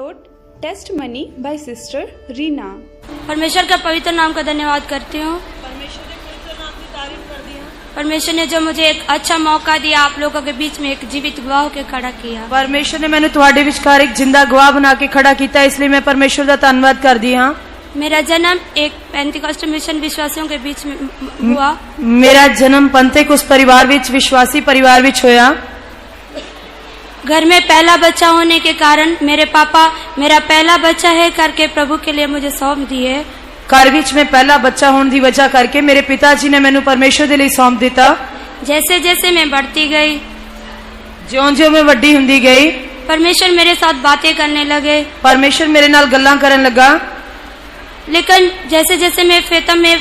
wrote Testimony by Sister Reena. परमेश्वर का पवित्र नाम का धन्यवाद करती हूँ। परमेश्वर ने पवित्र नाम की तारीफ कर दी है। परमेश्वर ने जो मुझे एक अच्छा मौका दिया आप लोगों के बीच में एक जीवित गवाह होकर खड़ा किया। परमेश्वर ने मैंने ਤੁਹਾਡੇ ਵਿਚਕਾਰ ਇੱਕ ਜਿੰਦਾ ਗਵਾਹ ਬਣਾ ਕੇ ਖੜਾ ਕੀਤਾ, ਇਸ ਲਈ मैं परमेश्वर ਦਾ ਧੰਨਵਾਦ करदी हां। मेरा जन्म एक पेंटिकॉस्ट मिशन विश्वासियों के बीच में हुआ। मेरा जन्म पेंटिकॉस्ट परिवार विच विश्वासी परिवार विच होया। घर में पहला बच्चा होने के कारण मेरे पापा मेरा पहला बच्चा है करके प्रभु के लिए मुझे सौंप दिए। घर विच में पहला बच्चा होने की वजह करके मेरे पिताजी ने मैनू परमेश्वर के लिए सौंप दिता। जैसे जैसे मैं बढ़ती गई, ज्यों-ज्यों मैं वड्डी हुंदी गई, परमेश्वर मेरे साथ बातें करने लगे। परमेश्वर मेरे नाल गल्लां करन लगा। लेकिन जैसे जैसे मैं फेतम में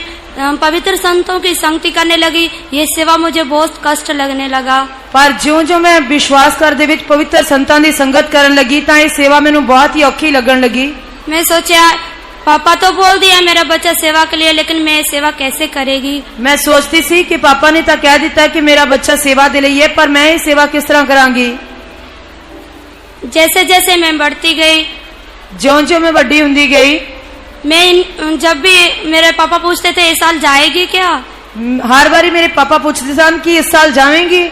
पवित्र संतों की संगति करने लगी, ये सेवा मुझे बहुत कष्ट लगने लगा। पर ज्यों-ज्यों मैं विश्वास घर दे विच पवित्र संतां दी संगत करन लगी तां ये सेवा मैनू बहुत ही औखी लगन लगी। मैं सोचा पापा तो बोल दिया मेरा बच्चा सेवा के लिए, लेकिन मैं सेवा कैसे करेगी। मैं सोचती सी कि पापा ने तो कह दिता कि मेरा बच्चा सेवा दे लिए है, पर मैं ये सेवा किस तरह करांगी। जैसे जैसे मैं बढ़ती गई, ज्यों-ज्यों मैं वड्डी हुंदी गई, मैं जब भी मेरे पापा पूछते थे इस साल जाएगी क्या, हर बारी मेरे पापा पूछते सन कि इस साल जाएंगी।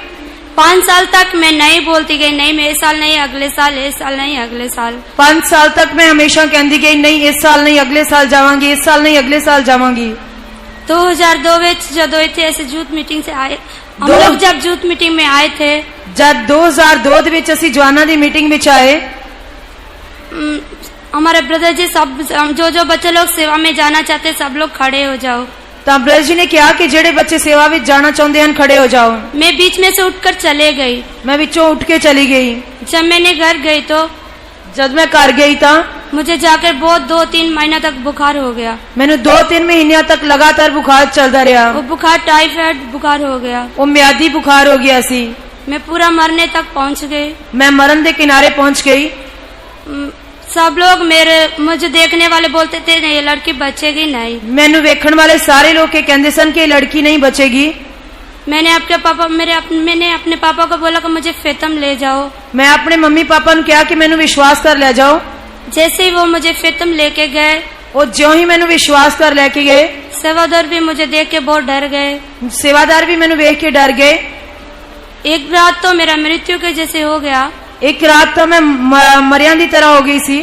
5 साल तक मैं नहीं बोलती गई, नहीं मैं इस साल नहीं, अगले साल, इस साल नहीं, अगले साल। 5 साल तक मैं हमेशा कहती गई नहीं इस साल नहीं, अगले साल जावांगी, इस साल नहीं, अगले साल जावांगी। 2002 में जब थे ऐसे जूथ मीटिंग से आए, हम लोग जब जूथ मीटिंग में आए थे, जब 2002 ਦੇ ਵਿੱਚ ਅਸੀਂ ਜਵਾਨਾਂ ਦੀ ਮੀਟਿੰਗ ਵਿੱਚ ਆਏ, हमारे ब्रदर जी सब जो बच्चे लोग सेवा में जाना चाहते सब लोग खड़े हो जाओ। ਤਾਂ ब्रदर जी ने कहा कि ਜਿਹੜੇ ਬੱਚੇ सेवा ਵਿੱਚ जाना चाहते हैं खड़े हो जाओ। मैं बीच में से उठकर चले गई। मैं ਵਿੱਚੋਂ ਉੱਠ ਕੇ चली गई। जब मैंने घर गई तो जब मैं घर गई ਤਾਂ मुझे जाकर बहुत 2-3 महीना तक बुखार हो गया। ਮੈਨੂੰ 2-3 ਮਹੀਨਿਆਂ तक लगातार बुखार चलता रहा। वो बुखार टाइफाइड बुखार हो गया। वो म्यादी बुखार हो गया सी। मैं पूरा मरने तक पहुंच गई। मैं मरण के किनारे पहुंच गई। सब लोग मुझे देखने वाले बोलते थे ये लड़की बचेगी नहीं। मैनू वेखण वाले सारे लोग के कहते सन कि लड़की नहीं बचेगी। मैंने अपने पापा को बोला कि मुझे फेतम ले जाओ। मैं अपने मम्मी पापा ने कहा कि मैनू विश्वास कर ले जाओ। जैसे ही वो मुझे फेतम लेके गए, वो ज्यों ही मैनू विश्वास कर लेके गए, सेवादार भी मुझे देख के बहुत डर गए। सेवादार भी मैनू वेख के डर गए। एक रात तो मेरा मृत्यु के जैसे हो गया। एक रात तो मैं मरिया की तरह हो गई सी।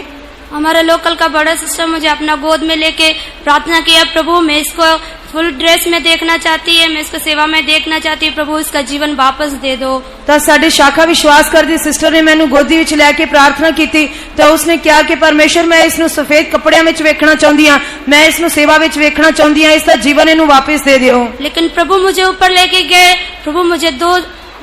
हमारे लोकल का बड़ा सिस्टर मुझे अपना गोद में लेके प्रार्थना किया, प्रभु मैं इसको फुल ड्रेस में देखना चाहती है, मैं इसको सेवा में देखना चाहती हूँ, प्रभु इसका जीवन वापस दे दो। तो साडी शाखा विश्वास करती सिस्टर ने मैनू गोदी विच लैके प्रार्थना की, तो उसने कहा कि परमेश्वर मैं इसनू सफेद कपड़ियां विच वेखना चाहती हाँ, मैं इसनू सेवा विच वेखना चाहती हाँ, इसका जीवन इनू वापस दे दियो। लेकिन प्रभु मुझे ऊपर लेके गए। प्रभु मुझे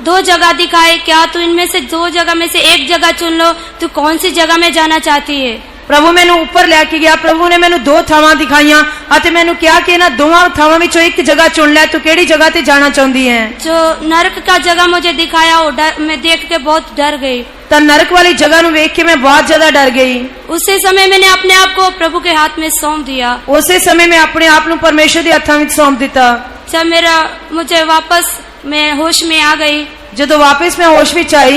दो जगह दिखाए, क्या तू इनमें से 2 जगह में से एक जगह चुन लो, तू कौन सी जगह में जाना चाहती है। प्रभु मैनू ऊपर लैके गया। प्रभु ने मैनू 2 थावां दिखाइयां अते मैनू कहा कि इन्हां दोवां थावां विचों एक जगह चुन ले, तू केड़ी जगह ते जाना चाहती है। जो नरक का जगह मुझे दिखाया वो मैं देख के बहुत डर गई। तो नरक वाली जगह नू वेख के मैं बहुत ज्यादा डर गई। उसी समय मैंने अपने आप को प्रभु के हाथ में सौंप दिया। उसी समय मैं अपने आप नू परमेश्वर के हाथों में सौंप दिता। जब मुझे वापस मैं होश में आ गई, जदों वापस मैं होश विच आई,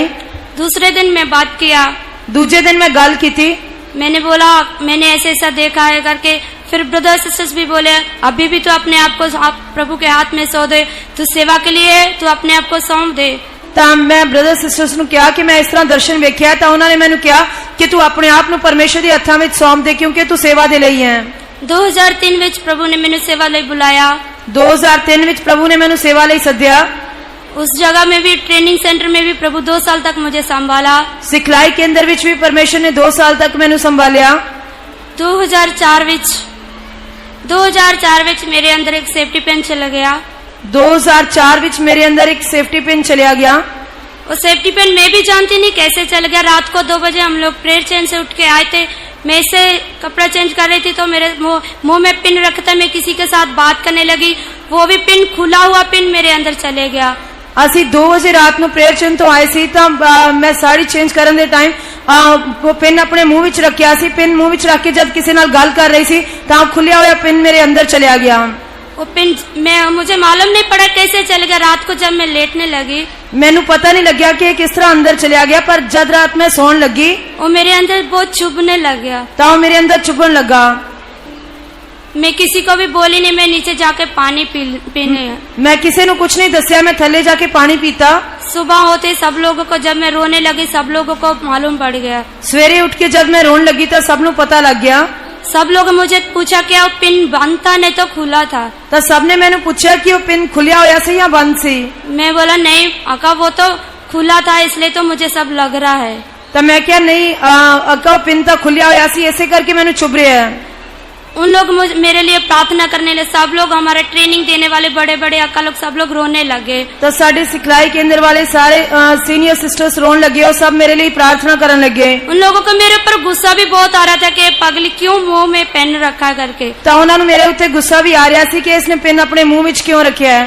दूसरे दिन मैं बात किया, दूसरे दिन मैं गल की, मैंने बोला मैंने ऐसे ऐसा देखा है करके। फिर ब्रदर सिस्टर्स भी बोले अभी भी तो अपने आप को प्रभु के हाथ में सौंप दे, तू सेवा के लिए तू अपने आप को सौंप दे। तो मैं ब्रदर सिस्टर्स नू कहा कि मैं इस तरह दर्शन वेख्या, तो उन्होंने मैनू कहा कि तू अपने आप नू परमेश्वर के हाथों में सौंप दे, क्योंकि तू सेवा दे लई है। 2003 विच प्रभु ने मैनू सेवा लई बुलाया। 2003 विच प्रभु ने मैनू सेवा लई सद्या। उस जगह में भी ट्रेनिंग सेंटर में भी प्रभु 2 साल तक मुझे संभाला। सिखलाई केंद्र विच भी परमेश्वर ने 2 साल तक मैनू संभालिया। 2004 विच मेरे अंदर एक सेफ्टी पिन चला गया। 2004 विच मेरे अंदर एक सेफ्टी पिन चलिया गया। वो सेफ्टी पिन मैं भी जानती नहीं कैसे चल गया। रात को 2 बजे हम लोग प्रेयर चेंज से उठ के आए थे, मैं इसे कपड़ा चेंज कर रही थी तो मेरे मुंह में पिन रखता मैं किसी के साथ बात करने लगी, वो भी पिन खुला हुआ पिन मेरे अंदर चले गया। असी 2 बजे रात को प्रेयर चेंज तो आए सी, मैं साड़ी चेंज करने दे टाइम वो पिन अपने मुंह विच रखिया सी। पिन मुंह विच रख के जब किसी नाल गल कर रही सी तो खुलिया हुआ पिन मेरे अंदर चलिया गया। वो पिन मुझे मालूम नहीं पड़ा कैसे चल गया। रात को जब मैं लेटने लगी मैनू पता नहीं लग्या कि किस तरह अंदर चलिया गया, पर जब रात में सोन लगी वो मेरे अंदर बहुत चुभने लग गया। ਤਾਂ ਉਹ ਮੇਰੇ ਅੰਦਰ ਚੁਭਣ ਲੱਗਾ। मैं किसी को भी बोली नहीं, मैं नीचे जाके पानी पीने। मैं ਕਿਸੇ ਨੂੰ ਕੁਝ ਨਹੀਂ ਦੱਸਿਆ, मैं थल्ले जाके पानी पीता। सुबह होते सब लोगों को, जब मैं रोने लगी सब लोगों को मालूम पड़ गया। सवेरे उठ के जब मैं रोने लगी तो सब ਨੂੰ पता लग गया। सब लोग मुझे पूछा क्या वो पिन बंद था नहीं तो खुला था। ਤਾਂ ਸਭ ਨੇ ਮੈਨੂੰ ਪੁੱਛਿਆ ਕਿ ਉਹ ਪਿਨ ਖੁੱਲਿਆ ਹੋਇਆ ਸੀ ਜਾਂ ਬੰਦ ਸੀ। मैं बोला नहीं अका वो तो खुला था, इसलिए तो मुझे सब लग रहा है। ਤਾਂ ਮੈਂ ਕਿਹਾ ਨਹੀਂ ਅੱਗਾ ਉਹ ਪਿਨ ਤਾਂ ਖੁੱਲਿਆ ਹੋਇਆ ਸੀ, ਇਸੇ ਕਰਕੇ ਮੈਨੂੰ ਚੁਭ ਰਿਹਾ ਹੈ। उन लोग मेरे लिए प्रार्थना करने लगे। सब लोग हमारे ट्रेनिंग देने वाले बड़े बड़े अक्का लोग सब लोग रोने लगे। ਤਾਂ ਸਾਡੇ ਸਿਖਲਾਈ ਕੇਂਦਰ ਵਾਲੇ ਸਾਰੇ ਸੀਨੀਅਰ ਸਿਸਟਰਸ ਰੋਣ ਲੱਗੇ, ਉਹ ਸਭ ਮੇਰੇ ਲਈ प्रार्थना ਕਰਨ ਲੱਗੇ। उन लोगों को मेरे ऊपर गुस्सा भी बहुत आ रहा था कि पगली क्यों मुंह में पेन रखा करके। ਤਾਂ ਉਹਨਾਂ ਨੂੰ ਮੇਰੇ ਉੱਤੇ ਗੁੱਸਾ ਵੀ ਆ ਰਿਹਾ ਸੀ ਕਿ ਇਸਨੇ ਪਿਨ ਆਪਣੇ ਮੂੰਹ ਵਿੱਚ ਕਿਉਂ ਰੱਖਿਆ ਹੈ।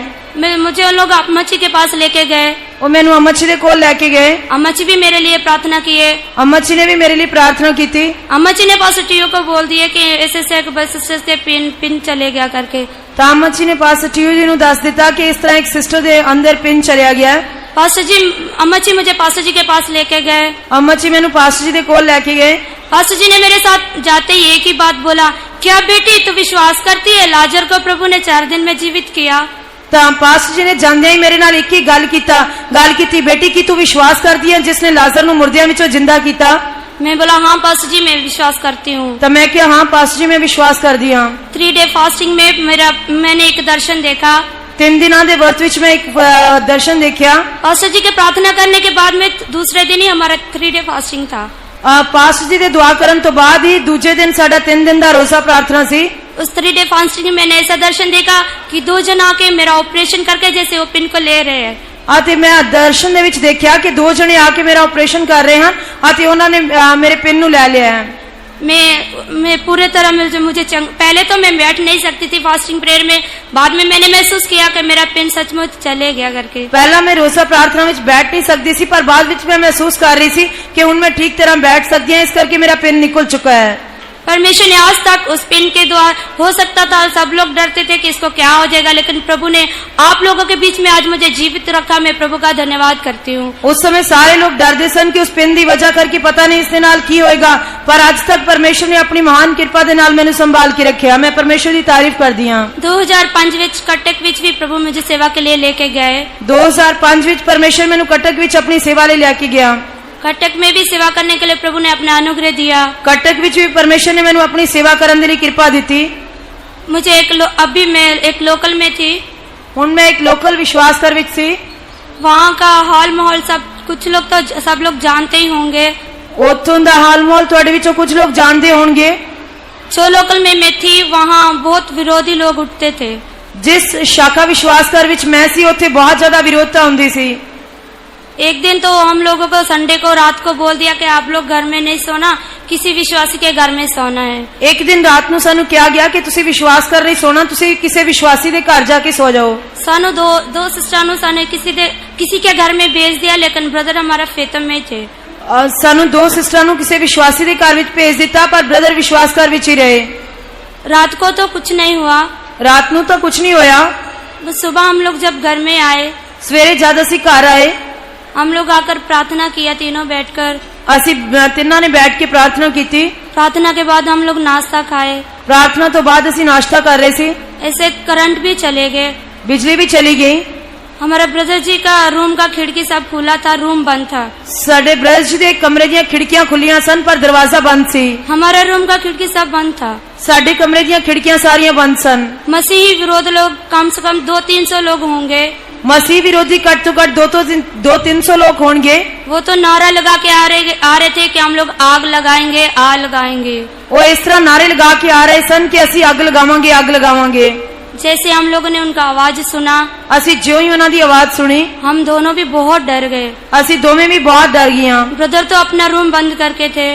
मुझे उन लोग अम्मा जी के पास लेके गए। ਉਹ ਮੈਨੂੰ अम्मा जी ਦੇ ਕੋਲ ਲੈ ਕੇ ਗਏ। अम्मा जी भी मेरे लिए प्रार्थना किए। अम्मा जी ने भी मेरे लिए प्रार्थना की थी। अम्मा जी ने पास्टर टीओ को बोल दिए कि ऐसे से बस से पिन चले गया करके। ਤਾਂ अम्मा जी ने पास्टर टीओ जी ਨੂੰ ਦੱਸ ਦਿੱਤਾ ਕਿ ਇਸ ਤਰ੍ਹਾਂ ਇੱਕ ਸਿਸਟਰ ਦੇ ਅੰਦਰ ਪਿਨ ਚਲਿਆ ਗਿਆ ਹੈ। पास्टर जी अम्मा जी मुझे पास्टर जी के पास लेके गए। अम्मा जी ਮੈਨੂੰ पास्टर जी ਦੇ ਕੋਲ ਲੈ ਕੇ ਗਏ। पास्टर जी ने मेरे साथ जाते ही एक ही बात बोला, क्या बेटी तू विश्वास करती है लाजर को प्रभु ने 4 दिन में जीवित किया। ਤਾਂ ਪਾਸਟਰ ਜੀ ਨੇ ਜਾਂਦਿਆਂ ਹੀ ਮੇਰੇ ਨਾਲ ਇੱਕ ਹੀ ਗੱਲ ਕੀਤੀ, ਬੇਟੀ ਕੀ ਤੂੰ ਵਿਸ਼ਵਾਸ ਕਰਦੀ ਹੈ ਜਿਸਨੇ ਲਾਜ਼ਰ ਨੂੰ ਮੁਰਦਿਆਂ ਵਿੱਚੋਂ ਜਿੰਦਾ ਕੀਤਾ। मैं बोला हाँ पास्टर जी मैं विश्वास करती हूँ। ਤਾਂ ਮੈਂ ਕਿਹਾ ਹਾਂ ਪਾਸਟਰ ਜੀ ਮੈਂ ਵਿਸ਼ਵਾਸ ਕਰਦੀ ਹਾਂ। 3 डे फास्टिंग में मैंने एक दर्शन देखा। 3 ਦਿਨਾਂ ਦੇ ਵਰਤ ਵਿੱਚ ਮੈਂ ਇੱਕ ਦਰਸ਼ਨ ਦੇਖਿਆ। पास्टर जी के प्रार्थना करने के बाद में दूसरे दिन ही हमारा 3 डे फास्टिंग था। ਪਾਸਟਰ ਜੀ ਦੇ ਦੁਆ ਕਰਨ ਤੋਂ ਬਾਅਦ ਹੀ ਦੂਜੇ ਦਿਨ ਸਾਡਾ 3 ਦਿਨ ਦਾ ਰੋਜ਼ਾ ਪ੍ਰਾਰਥਨਾ ਸੀ। उस 3 डे फास्टिंग में मैंने ऐसा दर्शन देखा कि 2 जन आके मेरा ऑपरेशन करके जैसे वो पिन को ले रहे हैं। ਅਤੇ ਮੈਂ ਦਰਸ਼ਨ ਦੇ ਵਿੱਚ ਦੇਖਿਆ ਕਿ 2 ਜਣੇ ਆ ਕੇ ਮੇਰਾ ਆਪਰੇਸ਼ਨ ਕਰ ਰਹੇ ਹਨ ਅਤੇ ਉਹਨਾਂ ਨੇ ਮੇਰੇ ਪਿਨ ਨੂੰ ਲੈ ਲਿਆ ਹੈ। मैं पूरे तरह मुझे पहले तो मैं बैठ नहीं सकती थी फास्टिंग प्रेयर में। बाद में मैंने महसूस किया कि मेरा पिन सचमुच चले गया करके। ਪਹਿਲਾਂ ਮੈਂ ਰੋਜ਼ਾ ਪ੍ਰਾਰਥਨਾ ਵਿੱਚ ਬੈਠ ਨਹੀਂ ਸਕਦੀ ਸੀ, ਪਰ ਬਾਅਦ ਵਿੱਚ ਮੈਂ ਮਹਿਸੂਸ ਕਰ ਰਹੀ ਸੀ ਕਿ ਹੁਣ ਮੈਂ ਠੀਕ ਤਰ੍ਹਾਂ ਬੈਠ ਸਕਦੀ ਹਾਂ, ਇਸ ਕਰਕੇ ਮੇਰਾ ਪਿਨ ਨਿਕਲ ਚੁੱਕਾ ਹੈ। परमेश्वर ने आज तक उस पिन के द्वारा, हो सकता था सब लोग डरते थे कि इसको क्या हो जाएगा, लेकिन प्रभु ने आप लोगों के बीच में आज मुझे जीवित रखा। मैं प्रभु का धन्यवाद करती हूँ। उस समय सारे लोग डरते सन कि उस पिन दी वजह करके पता नहीं इसके नाल की होएगा, पर आज तक परमेश्वर ने अपनी महान कृपा दे नाल मैंने संभाल के रखा। मैं परमेश्वर की तारीफ करदी हां। 2005 विच कटक विच भी प्रभु मुझे सेवा के लिए लेके गए। 2005 विच परमेश्वर मैनू कटक विच अपनी सेवा ले लेके गया। कटक में भी सेवा करने के लिए प्रभु ने अपना अनुग्रह दिया। कटक विच भी परमेश्वर ने मैनू अपनी सेवा करने के लिए कृपा दी थी। मुझे अभी मैं एक लोकल में थी। हुण मैं एक लोकल विश्वास कर विच सी। वहाँ का हाल माहौल सब कुछ लोग तो सब लोग जानते ही होंगे। उत्थों दा हाल माहौल तुहाडे विचों कुछ लोग जानते होंगे। जो लोकल में मैं थी वहाँ बहुत विरोधी लोग उठते थे। जिस शाखा विश्वास कर विच मैं सी उत्थे बहुत ज्यादा विरोधता हुंदी सी। एक दिन तो हम लोगों को संडे को रात को बोल दिया कि आप लोग घर में नहीं सोना, किसी विश्वासी के घर में सोना है। एक दिन रात ਨੂੰ ਸਾਨੂੰ ਕਿਹਾ ਗਿਆ ਕਿ ਤੁਸੀਂ ਵਿਸ਼ਵਾਸ ਕਰ ਨਹੀਂ ਸੋਣਾ, ਤੁਸੀਂ ਕਿਸੇ ਵਿਸ਼ਵਾਸੀ ਦੇ ਘਰ ਜਾ ਕੇ ਸੋ ਜਾਓ। सानू दो सिस्टर नु साने किसी के घर में भेज दिया, लेकिन ब्रदर हमारा फेतम में थे। ਸਾਨੂੰ 2 ਸਿਸਟਰਾਂ ਨੂੰ ਕਿਸੇ ਵਿਸ਼ਵਾਸੀ ਦੇ ਘਰ ਵਿੱਚ ਭੇਜ ਦਿੱਤਾ, ਪਰ ਬ੍ਰਦਰ ਵਿਸ਼ਵਾਸ ਘਰ ਵਿੱਚ ਹੀ ਰਹੇ। रात को तो कुछ नहीं हुआ। ਰਾਤ ਨੂੰ ਤਾਂ ਕੁਝ ਨਹੀਂ ਹੋਇਆ। बस सुबह हम लोग जब घर में आए, ਸਵੇਰੇ ਜਦ ਅਸੀਂ ਘਰ ਆਏ, हम लोग आकर प्रार्थना किया तीनों बैठकर। ਅਸੀਂ ਤਿੰਨਾਂ ਨੇ ਬੈਠ ਕੇ ਪ੍ਰਾਰਥਨਾ ਕੀਤੀ। प्रार्थना के बाद हम लोग नाश्ता खाए। ਪ੍ਰਾਰਥਨਾ ਤੋਂ ਬਾਅਦ ਅਸੀਂ ਨਾਸ਼ਤਾ ਕਰ ਰਹੇ ਸੀ। ऐसे करंट भी चले गए, ਬਿਜਲੀ ਵੀ ਚਲੀ ਗਈ। हमारा ब्रदर जी का रूम का खिड़की सब खुला था, रूम बंद था। ਸਾਡੇ ਬ੍ਰਦਰ ਜੀ ਦੇ ਕਮਰੇ ਦੀਆਂ ਖਿੜਕੀਆਂ ਖੁੱਲੀਆਂ ਸਨ, ਪਰ ਦਰਵਾਜ਼ਾ ਬੰਦ ਸੀ। हमारा रूम का खिड़की सब बंद था। ਸਾਡੇ ਕਮਰੇ ਦੀਆਂ ਖਿੜਕੀਆਂ ਸਾਰੀਆਂ ਬੰਦ ਸਨ। मसीही विरोध लोग कम से कम 200-300 लोग होंगे। मसीह विरोधी घट तो घट 200-300 लोग होंगे। वो तो नारा लगा के आ रहे थे कि हम लोग आग लगाएंगे, आग लगाएंगे। वो इस तरह नारे लगा के आ रहे सन कि असी अग लगावांगे, अग लगावांगे। जैसे हम लोगों ने उनका आवाज सुना, असी ज्यों ही उन्हां दी आवाज सुनी, हम दोनों भी बहुत डर गए। असी दोवें भी बहुत डर गईयां। ब्रदर तो अपना रूम बंद करके थे।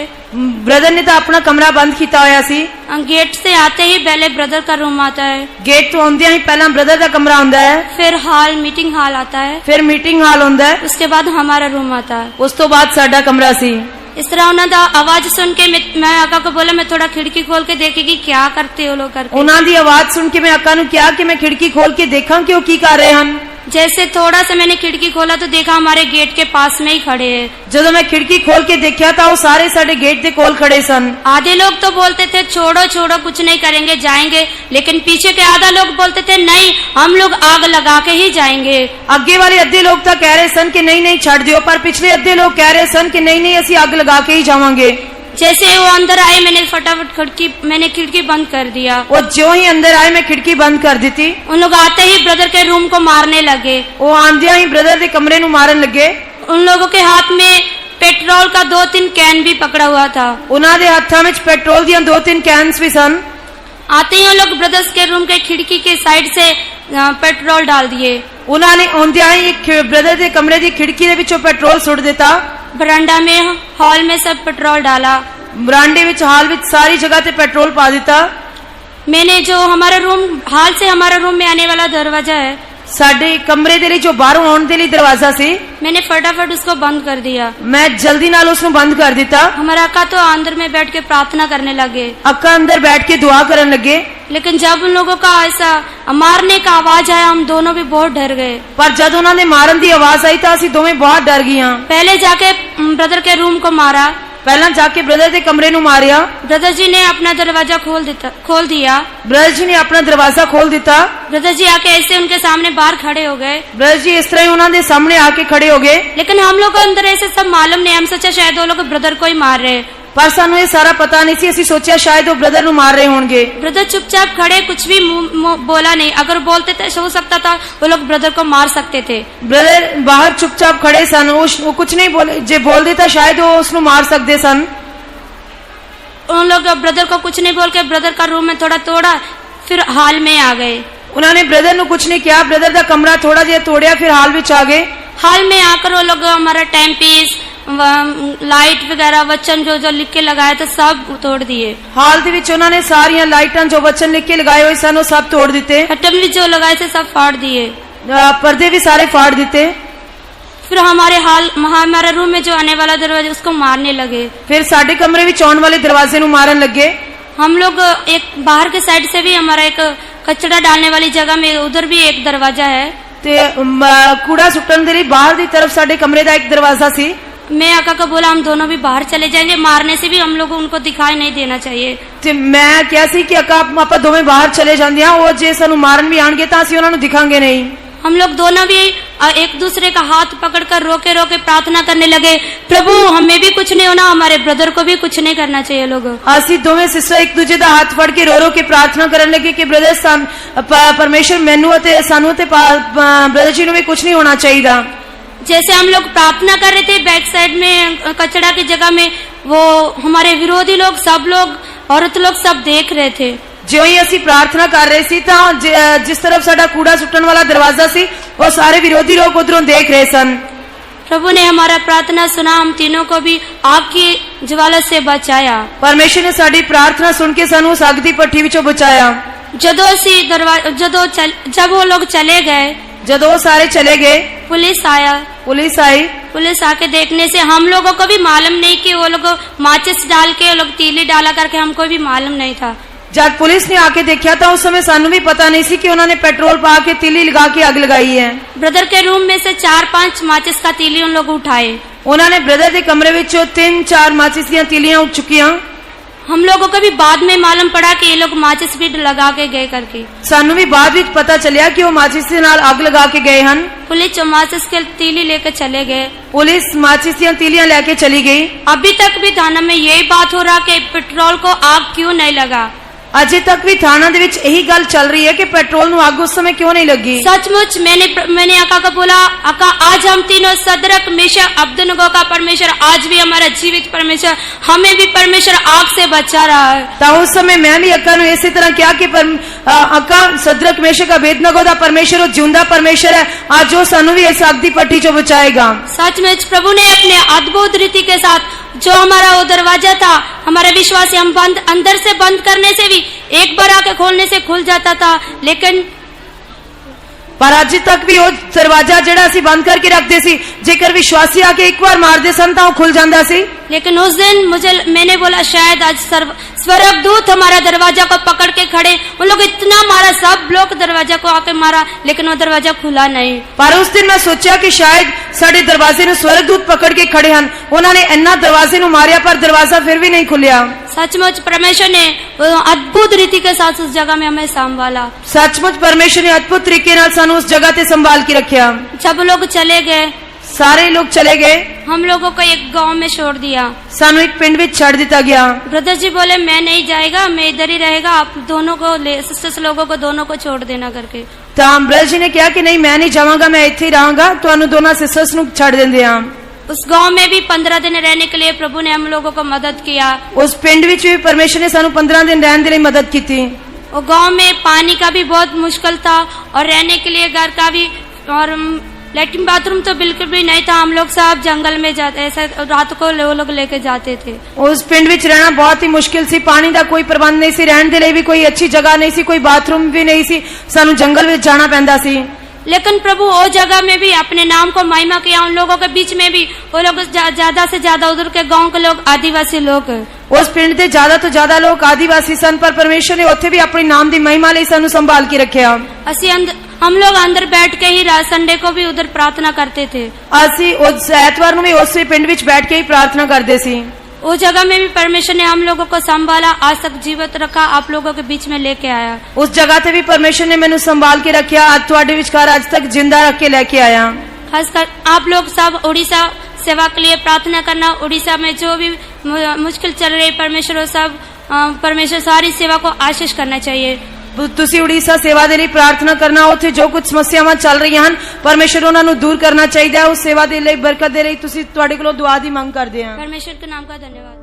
ब्रदर ने तो अपना कमरा बंद किया होया सी। गेट से आते ही पहले ब्रदर का रूम आता है। गेट तो आउंदियां ही पहला ब्रदर का कमरा हुंदा है, फिर हॉल मीटिंग हॉल आता है, फिर मीटिंग हॉल हुंदा है, उसके बाद हमारा रूम आता है। उस तो बाद साडा कमरा सी। इस तरह उन्होंने दा आवाज सुन के मैं अक्का को बोला मैं थोड़ा खिड़की खोल के देखेगी क्या करते हो लोग करके। उन्हां दी आवाज सुन के मैं अक्का नूं कहा कि मैं खिड़की खोल के देखा कि वो की कर रहे हन। जैसे थोड़ा सा मैंने खिड़की खोला तो देखा हमारे गेट के पास में ही खड़े हैं। ਜਦੋਂ ਮੈਂ खिड़की खोल के देखा ਤਾਂ ਉਹ ਸਾਰੇ ਸਾਡੇ ਗੇਟ ਦੇ ਕੋਲ ਖੜੇ ਸਨ। आधे लोग तो बोलते थे छोड़ो छोड़ो कुछ नहीं करेंगे जाएंगे, लेकिन पीछे के आधा लोग बोलते थे नहीं हम लोग आग लगा के ही जाएंगे। ਅੱਗੇ ਵਾਲੇ ਅੱਧੇ ਲੋਕ ਤਾਂ ਕਹਿ ਰਹੇ ਸਨ ਕਿ ਨਹੀਂ ਨਹੀਂ ਛੱਡ ਦਿਓ, ਪਰ ਪਿਛਲੇ ਅੱਧੇ ਲੋਕ ਕਹਿ ਰਹੇ ਸਨ ਕਿ ਨਹੀਂ ਨਹੀਂ ਅਸੀਂ ਅੱਗ ਲਗਾ ਕੇ ਹੀ ਜਾਵਾਂਗੇ। जैसे वो अंदर आए मैंने फटाफट खिड़की बंद कर दिया। वो जो ही अंदर आए मैं खिड़की बंद कर दी थी। उन लोग आते ही ब्रदर के रूम को मारने लगे। वो आंदिया ही ब्रदर के कमरे नु मारन लगे। उन लोगों के हाथ में पेट्रोल का 2-3 कैन भी पकड़ा हुआ था। उन्हां दे हत्थां विच पेट्रोल दियां 2-3 कैन्स भी सन। आते ही लोग ब्रदर्स के रूम के खिड़की के साइड से पेट्रोल डाल दिए। उन्होंने आंदिया ही ब्रदर के कमरे की खिड़की दे विचों पेट्रोल सुट दिता। बरांडा में हॉल में सब पेट्रोल डाला। बरांडे विच हाल विच सारी जगह ते पेट्रोल पा दिता। मैंने जो हमारा रूम हाल से हमारा रूम में आने वाला दरवाजा है साडे कमरे दे लई जो बाहरों आउण दे लई दरवाजा सी, मैंने फटाफट उसको बंद कर दिया। मैं जल्दी नाल उसनु बंद कर दिता। हमारा अक्का तो अंदर में बैठ के प्रार्थना करने लगे। अक्का अंदर बैठ के दुआ करन लगे। लेकिन जब उन लोगों का ऐसा मारने का आवाज आया हम दोनों भी बहुत डर गए। पर जब उन्होंने मारन दी आवाज आई तो असी दोवें बहुत डर गईयां। पहले जाके ब्रदर के रूम को मारा। पहला जाके ब्रदर के कमरे नु मारिया। ब्रदर जी ने अपना दरवाजा खोल दिया। ब्रदर जी ने अपना दरवाजा खोल दिता। ब्रदर जी आके ऐसे उनके सामने बाहर खड़े हो गए। ब्रदर जी इस तरह उन्होंने सामने आके खड़े हो गए। लेकिन हम लोग को अंदर ऐसे सब मालूम नहीं, हम सोचा शायद वो लोग ब्रदर को ही मार रहे। पर सानू ये सारा पता नहीं सी, असी सोचा शायद वो ब्रदर नु मार रहे होंगे। ब्रदर चुपचाप खड़े, कुछ भी बोला नहीं। अगर बोलते थे हो सकता था वो लोग ब्रदर को मार सकते थे। ब्रदर बाहर चुपचाप खड़े सन, वो कुछ नहीं बोले। जे बोल देता शायद वो उसनु मार सकते सन। उन लोग ब्रदर को कुछ नहीं बोल के ब्रदर का रूम में थोड़ा तोड़ा, फिर हाल में आ गए। उन्होंने ब्रदर नु कुछ नहीं किया, ब्रदर का कमरा थोड़ा जिहा तोड़िया, फिर हाल विच आ गए। हाल में आकर वो लोग हमारा टाइम पीस लाइट वगैरह वचन जो जो लिख के लगाए थे सब तोड़ दिए। हाल दे विच उन्होंने सारियां लाइटां जो वचन लिख के लगाए हुए सन वो सब तोड़ दिते। कर्टन भी जो लगाए थे सब फाड़ दिए। पर्दे भी सारे फाड़ दिते। फिर हमारे रूम में जो आने वाला दरवाजा उसको मारने लगे। फिर साडे कमरे विच आउण वाले दरवाजे नु मारन लगे। हम लोग एक बाहर के साइड से भी हमारा एक कचरा डालने वाली जगह में उधर भी एक दरवाजा है। ते कूड़ा सुट्टन दे लई बाहर दी तरफ साडे कमरे दा एक दरवाजा सी। मैं आका को बोला हम दोनों भी बाहर चले जाएंगे, मारने से भी हम लोग उनको दिखाई नहीं देना चाहिए। ते मैं क्या सी कि अका आप दोवें बाहर चले जांदे हां, वो जे सानू मारन भी आणगे तां असीं उन्हां नूं दिखांगे नहीं। हम लोग दोनों भी एक दूसरे का हाथ पकड़कर रोके रोके प्रार्थना करने लगे, प्रभु हमें भी कुछ नहीं होना, हमारे ब्रदर को भी कुछ नहीं करना चाहिए। लोग असी दोवें सिस्टर एक दूजे दा हाथ फड़ के रो रो के प्रार्थना करन लगे कि ब्रदर परमेश्वर मैनू अते सानू ते ब्रदर जी नूं भी कुछ नहीं होना चाहिए। जैसे हम लोग प्रार्थना कर रहे थे बैक साइड में कचरा की जगह में, वो हमारे विरोधी लोग सब लोग औरत लोग सब देख रहे थे। जो ही असी प्रार्थना कर रहे सी तां जिस तरफ साडा कूड़ा सुट्टन वाला दरवाजा सी वो सारे विरोधी लोग उधरों देख रहे सन। प्रभु ने हमारा प्रार्थना सुना, हम तीनों को भी आग की ज्वाला से बचाया। परमेश्वर ने साडी प्रार्थना सुन के सानू आग दी भट्ठी विचों बचाया। जब वो लोग चले गए, जदों वो सारे चले गए, पुलिस आई। पुलिस आके देखने से हम लोगों को भी मालूम नहीं कि वो लोग माचिस डाल के वो लोग तीली डाला करके, हमको भी मालूम नहीं था। जब पुलिस ने आके देखा था उस समय सानू भी पता नहीं सी कि उन्होंने पेट्रोल पा के तीली लगा के आग लगाई है। ब्रदर के रूम में से 4-5 माचिस का तीली उन लोग उठाए। उन्होंने ब्रदर के कमरे विचों 3-4 माचिस दी तीलियां उठ चुकियां। हम लोगों को भी बाद में मालूम पड़ा कि ये लोग माचिस भी लगा के गए करके। सानू भी बाद विच पता चलिया कि वो माचिस के नाल आग लगा के गए हन। पुलिस माचिस के तीली लेकर चले गए। पुलिस माचिस दी तीलियां लेके चली गई। अभी तक भी थाना में यही बात हो रहा कि पेट्रोल को आग क्यों नहीं लगा। अजे तक भी थाना दे विच यही गल चल रही है कि पेट्रोल नु आग उस समय क्यों नहीं लगी। सचमुच मैंने आका को बोला, आका आज हम तीनों सदरक मेशक अब्दनगो का परमेश्वर आज भी हमारा जीवित परमेश्वर, हमें भी परमेश्वर आग से बचा रहा है। तो उस समय मैं भी अक्का नु इसी तरह क्या कि अक्का सदरक मेशक अबेदनगो दा परमेश्वर वो जिंदा परमेश्वर है, आज वो सानू भी इस आग दी भट्ठी चों बचाएगा। सचमुच प्रभु ने अपने अद्भुत रीति के साथ जो हमारा वो दरवाजा था, हमारे विश्वासी हम अंदर से बंद करने से भी एक बार आके खोलने से खुल जाता था, लेकिन ਪਰ ਅੱਜ ਤੱਕ ਵੀ ਉਹ ਦਰਵਾਜ਼ਾ ਜਿਹੜਾ ਅਸੀਂ ਬੰਦ ਕਰਕੇ ਰੱਖਦੇ ਸੀ, ਜੇਕਰ ਵਿਸ਼ਵਾਸੀ ਆ ਕੇ ਇੱਕ ਵਾਰ ਮਾਰਦੇ ਸਨ ਤਾਂ ਉਹ ਖੁੱਲ ਜਾਂਦਾ ਸੀ। लेकिन उस दिन मैंने बोला शायद आज स्वर्गदूत हमारा दरवाजा को पकड़ के खड़े, उन लोग इतना मारा, सब लोग दरवाजा को आके मारा, लेकिन वो दरवाजा खुला नहीं। पर उस दिन मैं सोचा कि शायद साडे दरवाजे ਨੂੰ स्वर्गदूत पकड़ के खड़े ਹਨ, ਉਹਨਾਂ ਨੇ ਇੰਨਾ ਦਰਵਾਜ਼ੇ ਨੂੰ ਮਾਰਿਆ ਪਰ ਦਰਵਾਜ਼ਾ ਫਿਰ ਵੀ नहीं खुलिया। सचमुच परमेश्वर ने अद्भुत रीति के साथ उस जगह में हमें संभाला। सचमुच परमेश्वर ने अद्भुत तरीके ਨਾਲ ਸਾਨੂੰ ਉਸ ਜਗ੍ਹਾ ਤੇ ਸੰਭਾਲ ਕੇ ਰੱਖਿਆ। जब लोग चले गए, सारे लोग चले गए, हम लोगों को एक गांव में छोड़ दिया। ਸਾਨੂੰ ਇੱਕ ਪਿੰਡ ਵਿੱਚ ਛੱਡ ਦਿੱਤਾ ਗਿਆ। ब्रदर जी बोले मैं नहीं जाएगा, मैं इधर ही रहेगा, आप दोनों को सिस्टर्स लोगों को दोनों को छोड़ देना करके। ਤਾਂ ਬ੍ਰਦਰ ਜੀ ਨੇ ਕਿਹਾ ਕਿ ਨਹੀਂ ਮੈਂ ਨਹੀਂ ਜਾਵਾਂਗਾ, ਮੈਂ ਇੱਥੇ ਹੀ ਰਹਾਂਗਾ, ਤੁਹਾਨੂੰ ਦੋਨਾਂ ਸਿਸਟਰਸ ਨੂੰ ਛੱਡ ਦਿੰਦੇ ਹਾਂ। उस गांव में भी 15 दिन रहने के लिए प्रभु ने हम लोगों को मदद किया। ਉਸ ਪਿੰਡ ਵਿੱਚ ਵੀ ਪਰਮੇਸ਼ਰ ਨੇ ਸਾਨੂੰ 15 ਦਿਨ ਰਹਿਣ ਦੇ ਲਈ ਮਦਦ ਕੀਤੀ। वो गांव में पानी का भी बहुत मुश्किल था और रहने के लिए घर का भी, और लेटरिन बाथरूम तो बिल्कुल भी नहीं था। हम लोग सब जंगल में जाते, ऐसा रात को वो लोग लेके जाते थे। ਉਸ ਪਿੰਡ ਵਿੱਚ ਰਹਿਣਾ ਬਹੁਤ ਹੀ ਮੁਸ਼ਕਿਲ ਸੀ, ਪਾਣੀ ਦਾ ਕੋਈ ਪ੍ਰਬੰਧ ਨਹੀਂ ਸੀ, ਰਹਿਣ ਦੇ ਲਈ ਵੀ ਕੋਈ ਅੱਛੀ ਜਗ੍ਹਾ ਨਹੀਂ ਸੀ, ਕੋਈ ਬਾਥਰੂਮ ਵੀ नहीं ਸੀ, ਸਾਨੂੰ ਜੰਗਲ ਵਿੱਚ ਜਾਣਾ ਪੈਂਦਾ ਸੀ। लेकिन प्रभु वो जगह में भी अपने नाम को महिमा किया। उन लोगों के बीच में भी वो लोग ज्यादा से ज्यादा उधर के गांव के लोग आदिवासी लोग, ਉਸ ਪਿੰਡ ਦੇ ਜ਼ਿਆਦਾ ਤੋਂ ਜ਼ਿਆਦਾ ਲੋਕ ਆਦੀਵਾਸੀ ਸਨ, ਪਰ ਪਰਮੇਸ਼ਰ ਨੇ ਉੱਥੇ ਵੀ ਆਪਣੀ ਨਾਮ ਦੀ ਮਹਿਮਾ ਲਈ ਸਾਨੂੰ ਸੰਭਾਲ ਕੇ ਰੱਖਿਆ। हम लोग अंदर बैठ के ही संडे को भी उधर प्रार्थना करते थे। ਅਸੀਂ ਉਸ ਐਤਵਾਰ ਨੂੰ ਵੀ ਉਸੇ ਪਿੰਡ ਵਿੱਚ ਬੈਠ ਕੇ ਹੀ ਪ੍ਰਾਰਥਨਾ ਕਰਦੇ ਸੀ। वो जगह में भी परमेश्वर ने हम लोगों को संभाला, आज तक जीवित रखा, आप लोगों के बीच में लेके आया। ਉਸ ਜਗ੍ਹਾ ਤੇ ਵੀ ਪਰਮੇਸ਼ਰ ਨੇ ਮੈਨੂੰ ਸੰਭਾਲ ਕੇ ਰੱਖਿਆ, ਅੱਜ ਤੁਹਾਡੇ ਵਿਚਕਾਰ ਅੱਜ ਤੱਕ ਜਿੰਦਾ ਰੱਖ ਕੇ ਲੈ ਕੇ ਆਇਆ। खासकर आप लोग सब उड़ीसा सेवा के लिए प्रार्थना करना। उड़ीसा में जो भी मुश्किल चल रही परमेश्वर, वो सब परमेश्वर सारी सेवा को आशीष करना चाहिए। ਤੁਸੀਂ ਉੜੀਸਾ ਸੇਵਾ ਦੇ ਲਈ ਪ੍ਰਾਰਥਨਾ ਕਰਨਾ, ਉੱਥੇ ਜੋ ਕੁਝ ਸਮੱਸਿਆਵਾਂ ਚੱਲ ਰਹੀਆਂ ਹਨ ਪਰਮੇਸ਼ਰ ਉਹਨਾਂ ਨੂੰ ਦੂਰ ਕਰਨਾ ਚਾਹੀਦਾ ਹੈ। ਉਸ ਸੇਵਾ ਦੇ ਲਈ, ਬਰਕਤ ਦੇ ਲਈ ਤੁਸੀਂ ਤੁਹਾਡੇ ਕੋਲੋਂ ਦੁਆ ਦੀ ਮੰਗ ਕਰਦੇ ਹਾਂ। परमेश्वर के नाम का धन्यवाद।